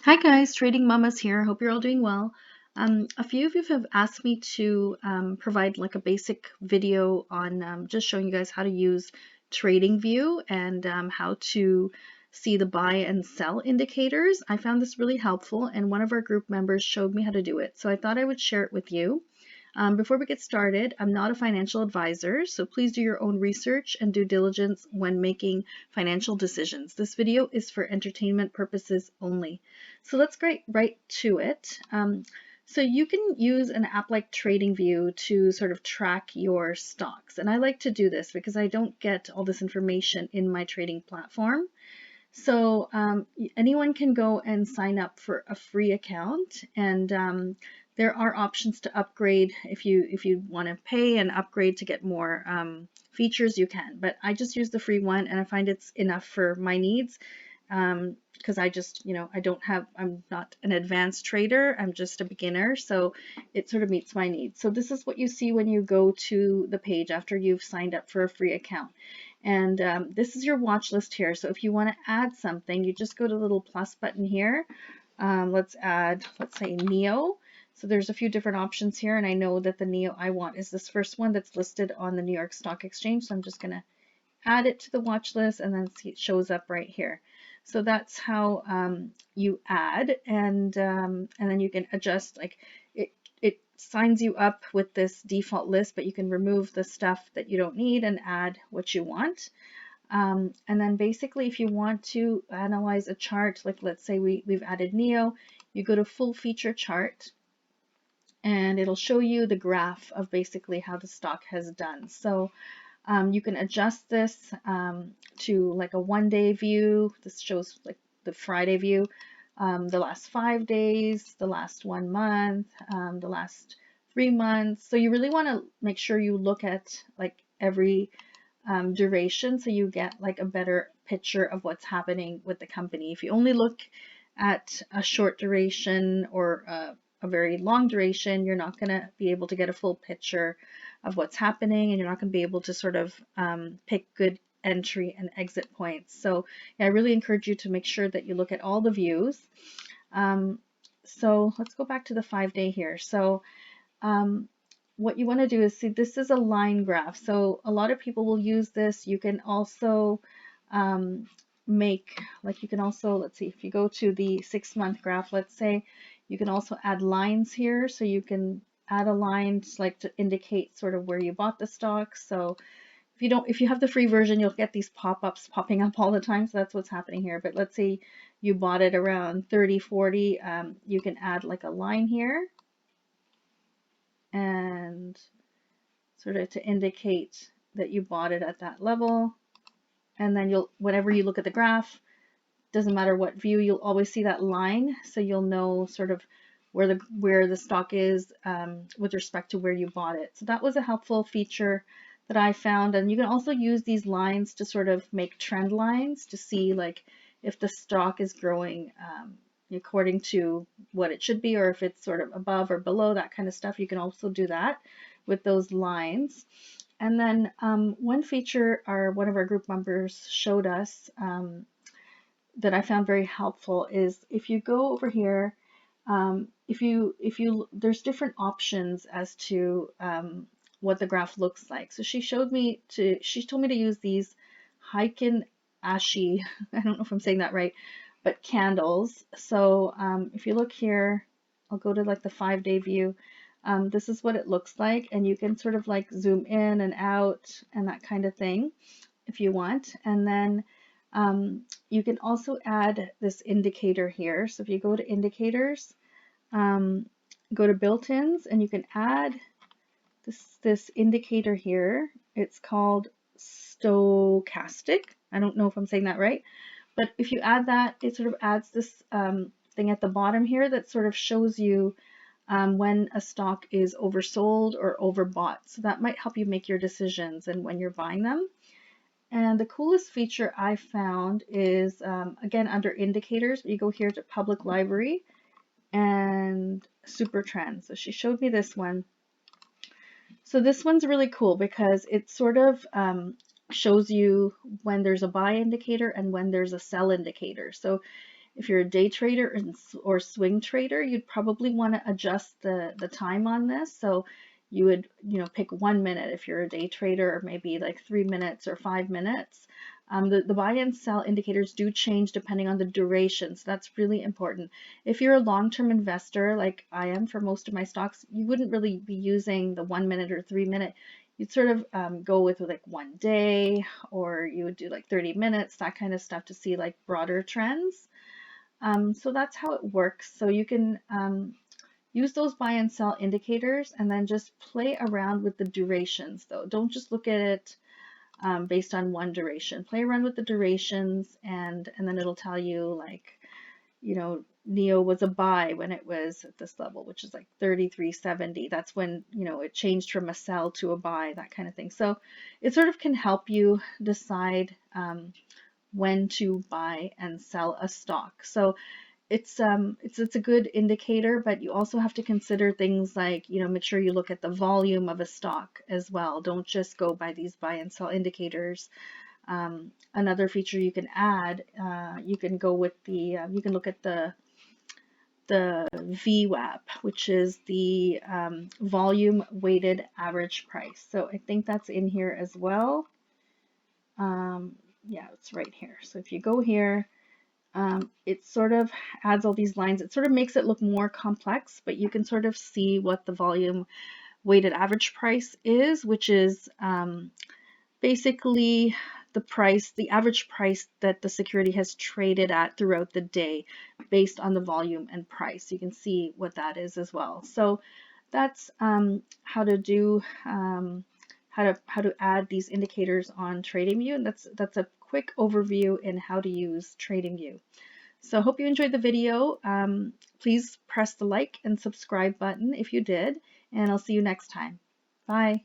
Hi guys, Trading Mamas here. Hope you're all doing well. A few of you have asked me to provide like a basic video on just showing you guys how to use TradingView and how to see the buy and sell indicators. I found this really helpful and one of our group members showed me how to do it. So I thought I would share it with you. Before we get started, I'm not a financial advisor, so please do your own research and due diligence when making financial decisions. This video is for entertainment purposes only. So let's get right to it. So you can use an app like TradingView to sort of track your stocks. And I like to do this because I don't get all this information in my trading platform. So anyone can go and sign up for a free account, and there are options to upgrade. If you want to pay and upgrade to get more features, you can. But I just use the free one, and I find it's enough for my needs. Because I just, I'm not an advanced trader, I'm just a beginner, so it sort of meets my needs. So this is what you see when you go to the page after you've signed up for a free account. And this is your watch list here. So if you want to add something, you just go to the little plus button here. Let's say NEO. So there's a few different options here, and I know that the NEO I want is this first one that's listed on the New York Stock Exchange. So I'm just going to add it to the watch list, and then see it shows up right here. So that's how you add, and then you can adjust. Like it signs you up with this default list, but you can remove the stuff that you don't need and add what you want. And then basically, if you want to analyze a chart, like let's say we've added NEO, you go to full feature chart, and it'll show you the graph of basically how the stock has done. So you can adjust this to like a 1-day view. This shows like the Friday view, the last 5 days, the last 1 month, the last 3 months. So you really want to make sure you look at like every duration so you get like a better picture of what's happening with the company. If you only look at a short duration or a very long duration, you're not going to be able to get a full picture of what's happening, and you're not going to be able to sort of pick good entry and exit points. So yeah, I really encourage you to make sure that you look at all the views. So let's go back to the 5-day here. So what you want to do is see, this is a line graph. So a lot of people will use this. You can also let's see, if you go to the 6-month graph, let's say, you can also add lines here. So you can add a line like to indicate sort of where you bought the stock. So if you have the free version, you'll get these pop-ups popping up all the time. So that's what's happening here. But let's say you bought it around 30-40, you can add like a line here and sort of to indicate that you bought it at that level. And then whenever you look at the graph, doesn't matter what view, you'll always see that line. So you'll know sort of where the stock is with respect to where you bought it. So that was a helpful feature that I found. And you can also use these lines to sort of make trend lines to see like if the stock is growing according to what it should be, or if it's sort of above or below, that kind of stuff. You can also do that with those lines. And then one feature one of our group members showed us that I found very helpful is if you go over here, there's different options as to what the graph looks like. So she told me to use these Heiken Ashi, I don't know if I'm saying that right, but candles. So if you look here, I'll go to like the 5-day view. This is what it looks like, and you can sort of like zoom in and out and that kind of thing if you want. And then you can also add this indicator here. So if you go to indicators, go to built-ins, and you can add this indicator here. It's called Stochastic. I don't know if I'm saying that right, but if you add that, it sort of adds this thing at the bottom here that sort of shows you when a stock is oversold or overbought. So that might help you make your decisions and when you're buying them. And the coolest feature I found is, again, under indicators, you go here to public library and super trends. So she showed me this one. So this one's really cool because it sort of shows you when there's a buy indicator and when there's a sell indicator. So If you're a day trader or swing trader, you'd probably want to adjust the time on this. So you would, pick 1 minute if you're a day trader, or maybe like 3 minutes or 5 minutes. The buy and sell indicators do change depending on the duration, so that's really important. If you're a long-term investor, like I am for most of my stocks, you wouldn't really be using the 1 minute or 3 minute. You'd sort of go with like 1 day, or you would do like 30 minutes, that kind of stuff, to see like broader trends. So that's how it works. So you can use those buy and sell indicators and then just play around with the durations though. Don't just look at it based on one duration. Play around with the durations, and then it'll tell you like, NEO was a buy when it was at this level, which is like 33.70. That's when, it changed from a sell to a buy, that kind of thing. So it sort of can help you decide when to buy and sell a stock. So it's a good indicator, but you also have to consider things like, make sure you look at the volume of a stock as well. Don't just go by these buy and sell indicators. Another feature you can add, you can go with the, you can look at the VWAP, which is the volume weighted average price. So I think that's in here as well. Yeah, it's right here. So if you go here, it sort of adds all these lines. It sort of makes it look more complex, but you can sort of see what the volume weighted average price is, which is basically the average price that the security has traded at throughout the day based on the volume and price. You can see what that is as well. So that's how to do how to add these indicators on TradingView, and that's a quick overview in how to use TradingView. So I hope you enjoyed the video. Please press the like and subscribe button if you did, and I'll see you next time. Bye.